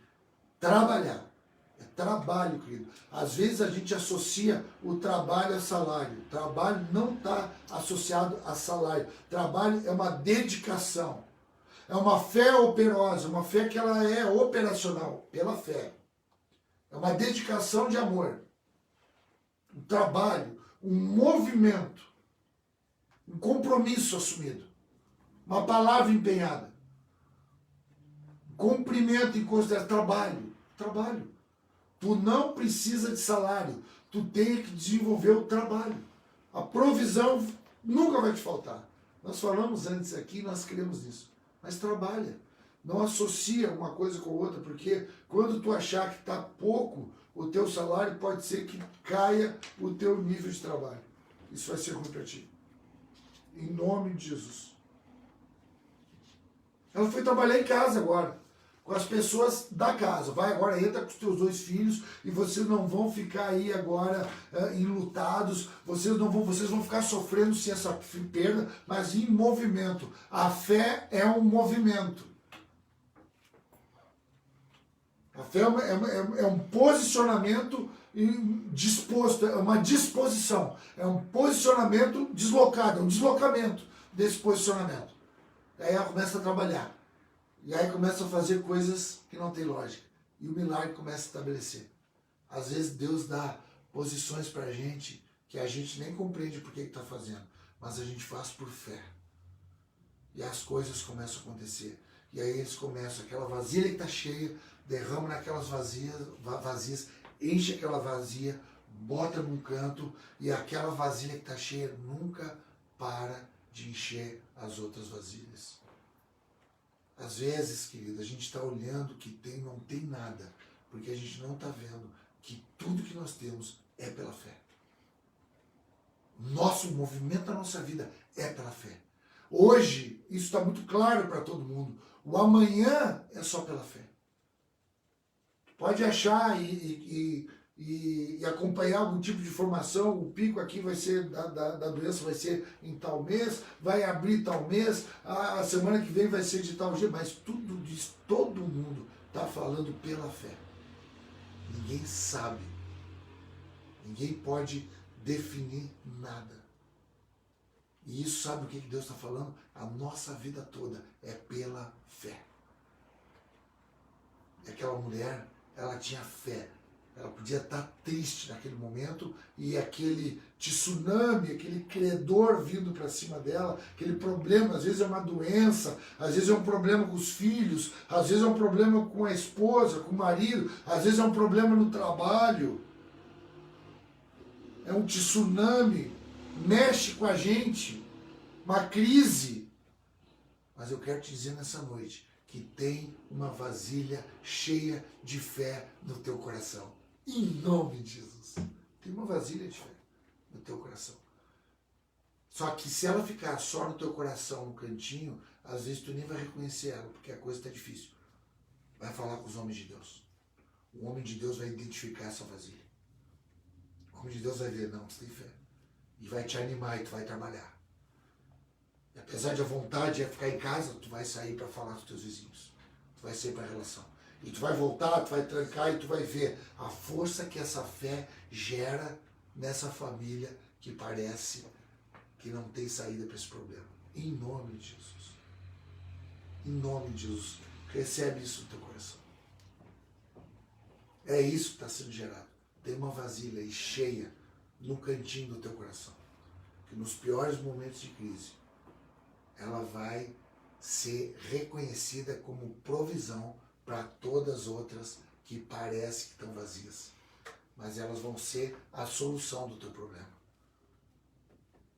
trabalhar. É trabalho, querido. Às vezes a gente associa o trabalho a salário. O trabalho não está associado a salário. Trabalho é uma dedicação. É uma fé operosa, uma fé que ela é operacional pela fé. É uma dedicação de amor, um trabalho, um movimento, um compromisso assumido, uma palavra empenhada, um cumprimento em consideração, trabalho. Tu não precisa de salário, tu tem que desenvolver o trabalho. A provisão nunca vai te faltar. Nós falamos antes aqui, nós cremos nisso, mas trabalha. Não associa uma coisa com outra, porque quando tu achar que está pouco, o teu salário pode ser que caia o teu nível de trabalho. Isso vai ser ruim para ti. Em nome de Jesus. Ela foi trabalhar em casa agora, com as pessoas da casa. Vai agora, entra com os teus 2 filhos e vocês não vão ficar aí agora enlutados, vocês vão ficar sofrendo sem essa perda, mas em movimento. A fé é um movimento. A fé é um posicionamento disposto, é uma disposição, é um posicionamento deslocado, é um deslocamento desse posicionamento. Aí ela começa a trabalhar, e aí começa a fazer coisas que não tem lógica, e o milagre começa a estabelecer. Às vezes Deus dá posições para a gente que a gente nem compreende por que está fazendo, mas a gente faz por fé. E as coisas começam a acontecer. E aí eles começam, aquela vasilha que está cheia, derrama naquelas vazias, enche aquela vazia, bota num canto, e aquela vasilha que está cheia nunca para de encher as outras vasilhas. Às vezes, querida, a gente está olhando que não tem nada, porque a gente não está vendo que tudo que nós temos é pela fé. Nosso movimento da nossa vida é pela fé. Hoje, isso está muito claro para todo mundo. O amanhã é só pela fé. Pode achar e acompanhar algum tipo de formação, o pico aqui vai ser da doença vai ser em tal mês, vai abrir tal mês, a semana que vem vai ser de tal dia, mas tudo diz, todo mundo está falando pela fé. Ninguém sabe, ninguém pode definir nada. E isso sabe o que Deus está falando? A nossa vida toda é pela fé. E aquela mulher, ela tinha fé. Ela podia estar triste naquele momento e aquele tsunami, aquele credor vindo para cima dela, aquele problema, às vezes é uma doença, às vezes é um problema com os filhos, às vezes é um problema com a esposa, com o marido, às vezes é um problema no trabalho. É um tsunami, mexe com a gente, uma crise. Mas eu quero te dizer nessa noite que tem uma vasilha cheia de fé no teu coração. Em nome de Jesus. Tem uma vasilha de fé no teu coração. Só que se ela ficar só no teu coração, no cantinho, às vezes tu nem vai reconhecer ela, porque a coisa está difícil. Vai falar com os homens de Deus. O homem de Deus vai identificar essa vasilha. O homem de Deus vai ver, não, você tem fé. E vai te animar e tu vai trabalhar. E apesar de a vontade é ficar em casa, tu vai sair para falar com os teus vizinhos. Tu vai sair para a relação. E tu vai voltar, tu vai trancar e tu vai ver a força que essa fé gera nessa família que parece que não tem saída para esse problema. Em nome de Jesus. Em nome de Jesus. Recebe isso no teu coração. É isso que está sendo gerado. Tem uma vasilha aí cheia no cantinho do teu coração. Que nos piores momentos de crise, ela vai ser reconhecida como provisão para todas as outras que parecem que estão vazias. Mas elas vão ser a solução do teu problema.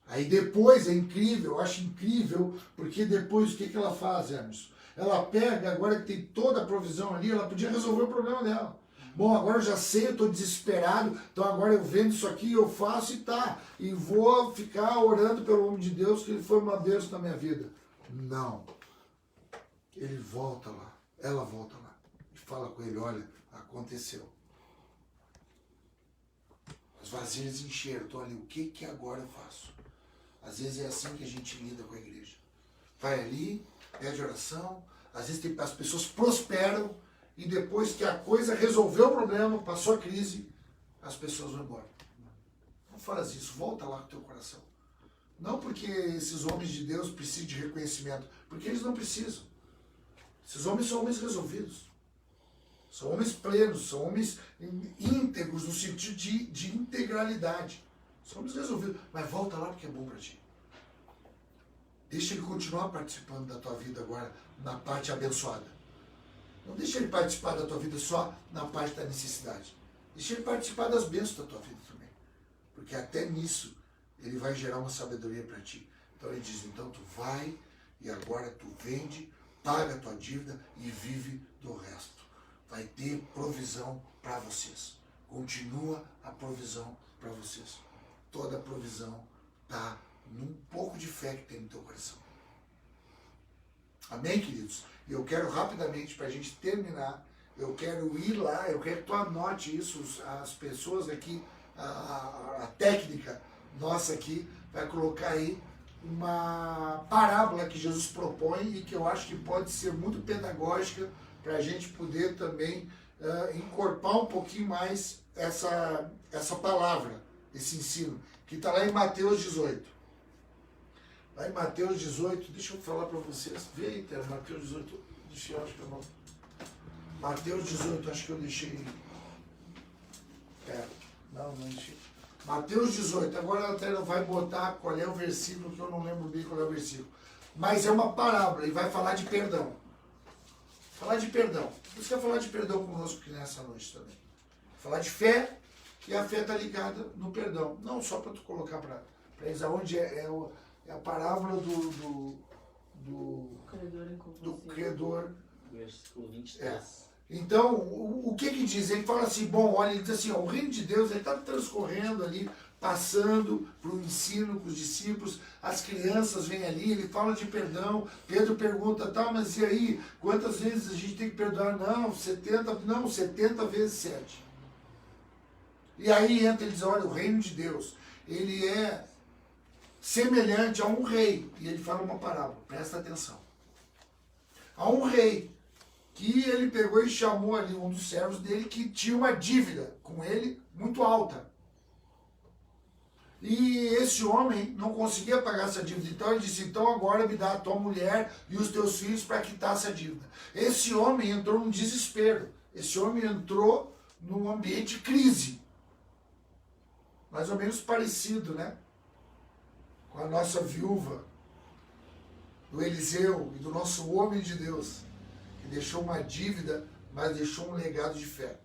Aí depois é incrível, eu acho incrível, porque depois o que ela faz, Hermes? Ela pega, agora que tem toda a provisão ali, ela podia resolver o problema dela. Bom, agora eu já sei, eu estou desesperado, então agora eu vendo isso aqui, eu faço e tá. E vou ficar orando pelo homem de Deus, que ele foi uma bênção na minha vida. Não. Ele volta lá, ela volta lá e fala com ele, olha, aconteceu. As vasilhas encheram, estou ali, o que agora eu faço? Às vezes é assim que a gente lida com a igreja. Vai ali, pede oração, às vezes as pessoas prosperam, e depois que a coisa resolveu o problema, passou a crise, as pessoas vão embora. Não faz isso, volta lá com o teu coração. Não porque esses homens de Deus precisam de reconhecimento, porque eles não precisam. Esses homens são homens resolvidos. São homens plenos, são homens íntegros no sentido de integralidade. São homens resolvidos. Mas volta lá porque é bom para ti. Deixa ele continuar participando da tua vida agora na parte abençoada. Não deixa ele participar da tua vida só na parte da necessidade. Deixa ele participar das bênçãos da tua vida também. Porque até nisso ele vai gerar uma sabedoria para ti. Então ele diz, então tu vai e agora tu vende, paga a tua dívida e vive do resto. Vai ter provisão para vocês. Continua a provisão para vocês. Toda a provisão está num pouco de fé que tem no teu coração. Amém, queridos? E eu quero rapidamente, para a gente terminar, eu quero ir lá, eu quero que tu anote isso, as pessoas aqui, a técnica nossa aqui, vai colocar aí uma parábola que Jesus propõe e que eu acho que pode ser muito pedagógica para a gente poder também encorpar um pouquinho mais essa palavra, esse ensino, que está lá em Mateus 18. Lá em Mateus 18, deixa eu falar para vocês, vê aí, Mateus 18, deixa eu, acho que eu não... Mateus 18, acho que eu deixei... não deixei. Mateus 18, agora ela até vai botar qual é o versículo, que eu não lembro bem qual é o versículo. Mas é uma parábola e vai falar de perdão. Falar de perdão. Por isso que vai falar de perdão conosco aqui nessa noite também. Falar de fé, e a fé está ligada no perdão. Não só para tu colocar para eles aonde é a parábola do credor. Versículo 23. Então, o que diz? Ele fala assim, bom, olha, ele diz assim, ó, o reino de Deus está transcorrendo ali, passando para o ensino com os discípulos, as crianças vêm ali, ele fala de perdão, Pedro pergunta, tá, mas e aí, quantas vezes a gente tem que perdoar? Não, 70 vezes 7. E aí entra e diz, olha, o reino de Deus, ele é semelhante a um rei, e ele fala uma parábola, presta atenção. A um rei, que ele pegou e chamou ali um dos servos dele que tinha uma dívida com ele muito alta. E esse homem não conseguia pagar essa dívida. Então ele disse, então agora me dá a tua mulher e os teus filhos para quitar essa dívida. Esse homem entrou num desespero. Esse homem entrou num ambiente de crise. Mais ou menos parecido, né? Com a nossa viúva, do Eliseu e do nosso homem de Deus, que deixou uma dívida, mas deixou um legado de fé.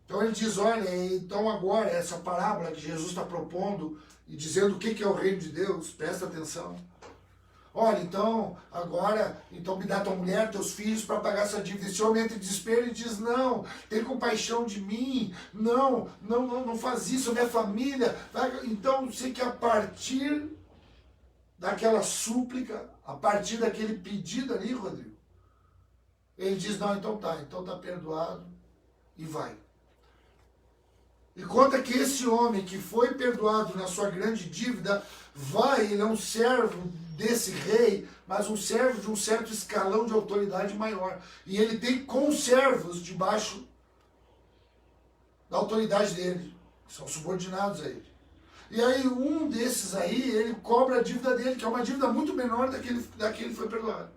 Então ele diz, olha, então agora essa parábola que Jesus está propondo e dizendo o que é o reino de Deus, presta atenção. Olha, então, agora, então me dá tua mulher, teus filhos para pagar essa dívida. Esse homem entra em desespero e diz, não, tem compaixão de mim, não faz isso, minha família. Então, sei que a partir daquela súplica, a partir daquele pedido ali, Rodrigo, ele diz, não, então tá perdoado e vai. E conta que esse homem que foi perdoado na sua grande dívida, ele é um servo desse rei, mas um servo de um certo escalão de autoridade maior. E ele tem conservos debaixo da autoridade dele, que são subordinados a ele. E aí um desses aí, ele cobra a dívida dele, que é uma dívida muito menor daquele que foi perdoado.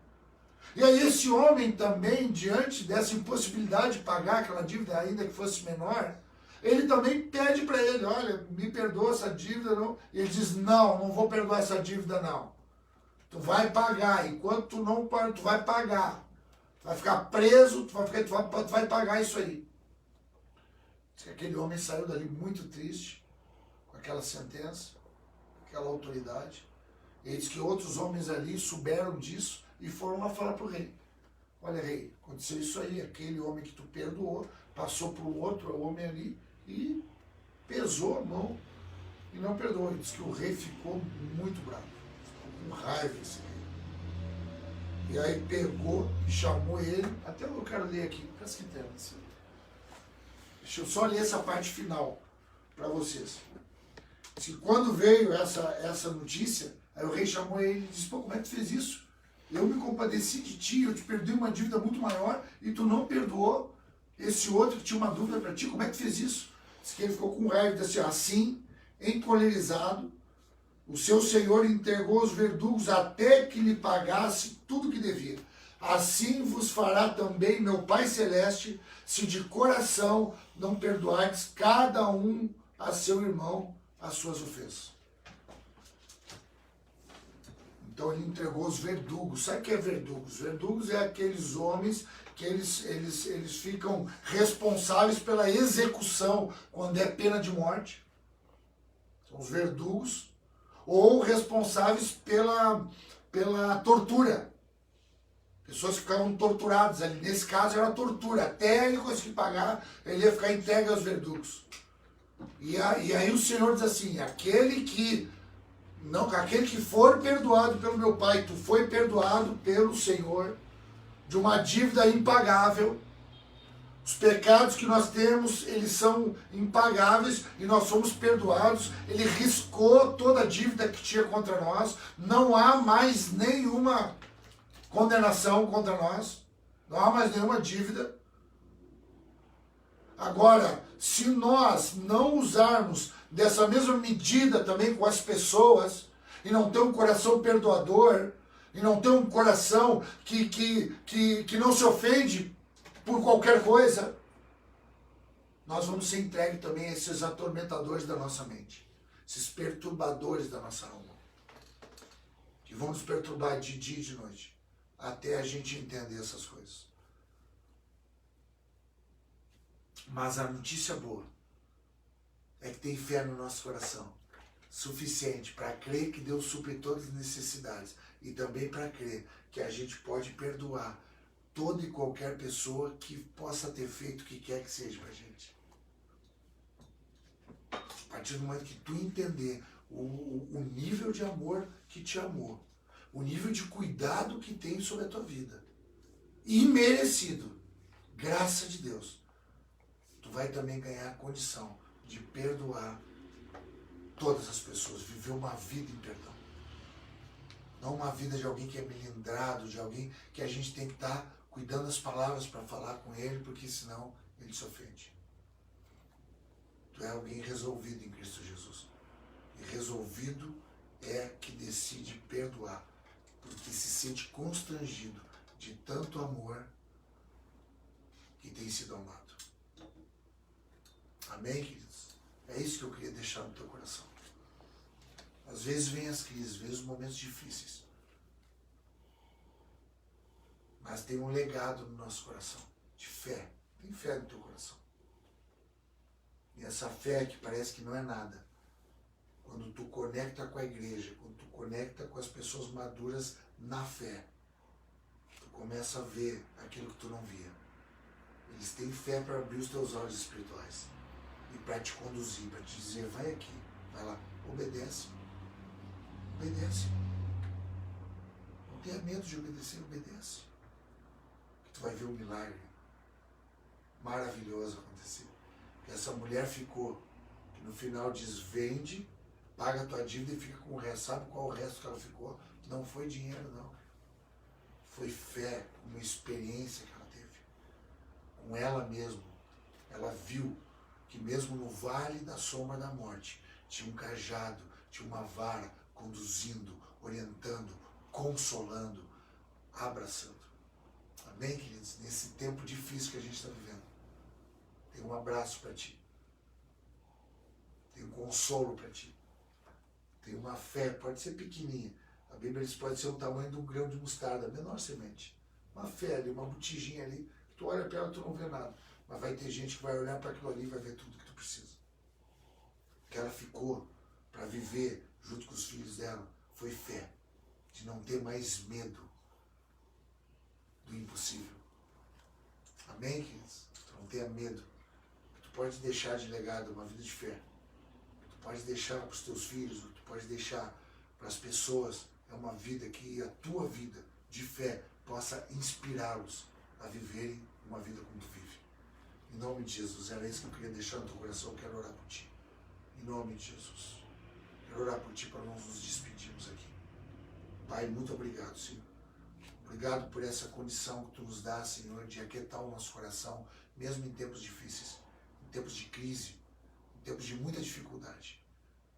E aí esse homem também, diante dessa impossibilidade de pagar aquela dívida, ainda que fosse menor, ele também pede para ele, olha, me perdoa essa dívida, não. E ele diz, não vou perdoar essa dívida, não. Tu vai pagar, enquanto tu não paga, tu vai pagar. Tu vai ficar preso, tu vai pagar isso aí. Diz que aquele homem saiu dali muito triste, com aquela sentença, aquela autoridade. E diz que outros homens ali souberam disso e foram lá falar para o rei. Olha, rei, aconteceu isso aí, aquele homem que tu perdoou, passou para o outro homem ali e pesou a mão e não perdoou. Diz que o rei ficou muito bravo, ficou com raiva esse rei. E aí pegou e chamou ele, até eu quero ler aqui, parece que tem. Deixa eu só ler essa parte final para vocês. Diz que quando veio essa notícia, aí o rei chamou ele e disse, pô, como é que tu fez isso? Eu me compadeci de ti, eu te perdi uma dívida muito maior e tu não perdoou esse outro que tinha uma dúvida para ti, como é que tu fez isso? Diz que ele ficou com raiva e disse assim, encolerizado, o seu senhor entregou os verdugos até que lhe pagasse tudo que devia. Assim vos fará também meu Pai Celeste, se de coração não perdoardes cada um a seu irmão as suas ofensas. Então ele entregou os verdugos. Sabe o que é verdugos? Verdugos é aqueles homens que eles ficam responsáveis pela execução quando é pena de morte. São os verdugos. Ou responsáveis pela tortura. Pessoas que ficavam torturadas ali. Nesse caso era tortura. Até ele conseguir pagar, ele ia ficar entregue aos verdugos. E aí o Senhor diz assim, aquele que for perdoado pelo meu Pai, tu foi perdoado pelo Senhor de uma dívida impagável. Os pecados que nós temos, eles são impagáveis e nós somos perdoados. Ele riscou toda a dívida que tinha contra nós. Não há mais nenhuma condenação contra nós. Não há mais nenhuma dívida. Agora, se nós não usarmos dessa mesma medida também com as pessoas, e não ter um coração perdoador, e não ter um coração que não se ofende por qualquer coisa, nós vamos ser entregues também a esses atormentadores da nossa mente, esses perturbadores da nossa alma, que vão nos perturbar de dia e de noite, até a gente entender essas coisas. Mas a notícia boa é que tem fé no nosso coração, suficiente para crer que Deus supre todas as necessidades e também para crer que a gente pode perdoar toda e qualquer pessoa que possa ter feito o que quer que seja para a gente. A partir do momento que tu entender o nível de amor que te amou, o nível de cuidado que tem sobre a tua vida, imerecido, graça de Deus, tu vai também ganhar a condição de perdoar todas as pessoas, viver uma vida em perdão. Não uma vida de alguém que é melindrado, de alguém que a gente tem que estar cuidando das palavras para falar com ele, porque senão ele se ofende. Tu é alguém resolvido em Cristo Jesus. E resolvido é que decide perdoar, porque se sente constrangido de tanto amor que tem sido amado. Amém, queridos? É isso que eu queria deixar no teu coração. Às vezes vem as crises, às vezes os momentos difíceis. Mas tem um legado no nosso coração, de fé. Tem fé no teu coração. E essa fé que parece que não é nada, quando tu conecta com a igreja, quando tu conecta com as pessoas maduras na fé, tu começa a ver aquilo que tu não via. Eles têm fé para abrir os teus olhos espirituais e para te conduzir, para te dizer, vai aqui, vai lá, obedece. Obedece. Não tenha medo de obedecer, obedece. Que tu vai ver um milagre maravilhoso acontecer. Que essa mulher ficou, que no final diz, vende, paga a tua dívida e fica com o resto. Sabe qual o resto que ela ficou? Não foi dinheiro, não. Foi fé, uma experiência que ela teve. Com ela mesma. Ela viu que mesmo no vale da sombra da morte, tinha um cajado, tinha uma vara, conduzindo, orientando, consolando, abraçando. Amém, queridos? Nesse tempo difícil que a gente está vivendo, tem um abraço para ti. Tem um consolo para ti. Tem uma fé, pode ser pequenininha. A Bíblia diz que pode ser o tamanho de um grão de mostarda, a menor semente. Uma fé ali, uma botijinha ali, que tu olha para ela e tu não vê nada. Mas vai ter gente que vai olhar para aquilo ali e vai ver tudo que tu precisa. Que ela ficou para viver junto com os filhos dela foi fé, de não ter mais medo do impossível. Amém, queridos? Tu não tenha medo. Tu pode deixar de legado uma vida de fé. Tu pode deixar para os teus filhos, tu pode deixar para as pessoas, é uma vida que a tua vida de fé possa inspirá-los a viverem uma vida como tu vive. Em nome de Jesus, era isso que eu queria deixar no teu coração, eu quero orar por ti. Em nome de Jesus. Quero orar por ti para nós nos despedirmos aqui. Pai, muito obrigado, Senhor. Obrigado por essa condição que tu nos dá, Senhor, de aquietar o nosso coração, mesmo em tempos difíceis, em tempos de crise, em tempos de muita dificuldade.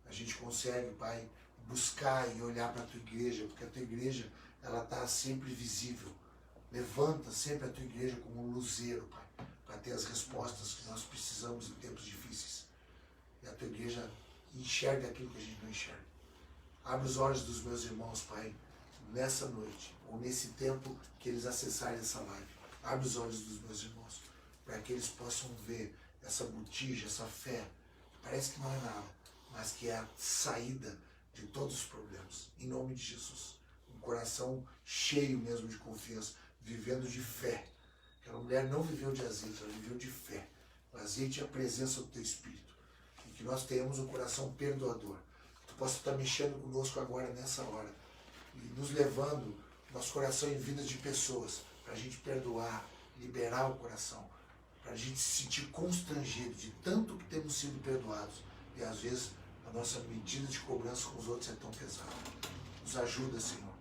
A gente consegue, Pai, buscar e olhar para a tua igreja, porque a tua igreja, ela está sempre visível. Levanta sempre a tua igreja como um luzeiro, Pai, para ter as respostas que nós precisamos em tempos difíceis. E a tua igreja enxerga aquilo que a gente não enxerga. Abre os olhos dos meus irmãos, Pai, nessa noite, ou nesse tempo que eles acessarem essa live. Abre os olhos dos meus irmãos, para que eles possam ver essa botija, essa fé, que parece que não é nada, mas que é a saída de todos os problemas. Em nome de Jesus. Um coração cheio mesmo de confiança, vivendo de fé. Aquela mulher não viveu de azeite, ela viveu de fé. O azeite é a presença do teu Espírito. Que nós tenhamos um coração perdoador, que tu possa estar mexendo conosco agora nessa hora e nos levando nosso coração em vida de pessoas, para a gente perdoar, liberar o coração, para a gente se sentir constrangido de tanto que temos sido perdoados e às vezes a nossa medida de cobrança com os outros é tão pesada. Nos ajuda, Senhor,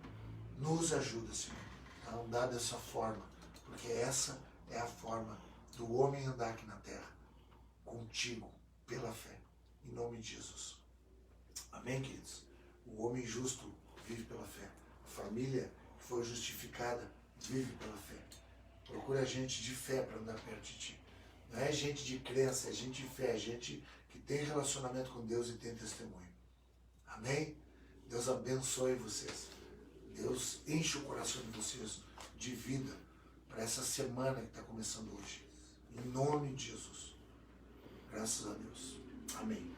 a andar dessa forma, porque essa é a forma do homem andar aqui na terra, contigo, pela fé. Em nome de Jesus. Amém, queridos? O homem justo vive pela fé. A família que foi justificada vive pela fé. Procura gente de fé para andar perto de ti. Não é gente de crença, é gente de fé, é gente que tem relacionamento com Deus e tem testemunho. Amém? Deus abençoe vocês. Deus enche o coração de vocês de vida para essa semana que está começando hoje. Em nome de Jesus. Graças a Deus. Amém.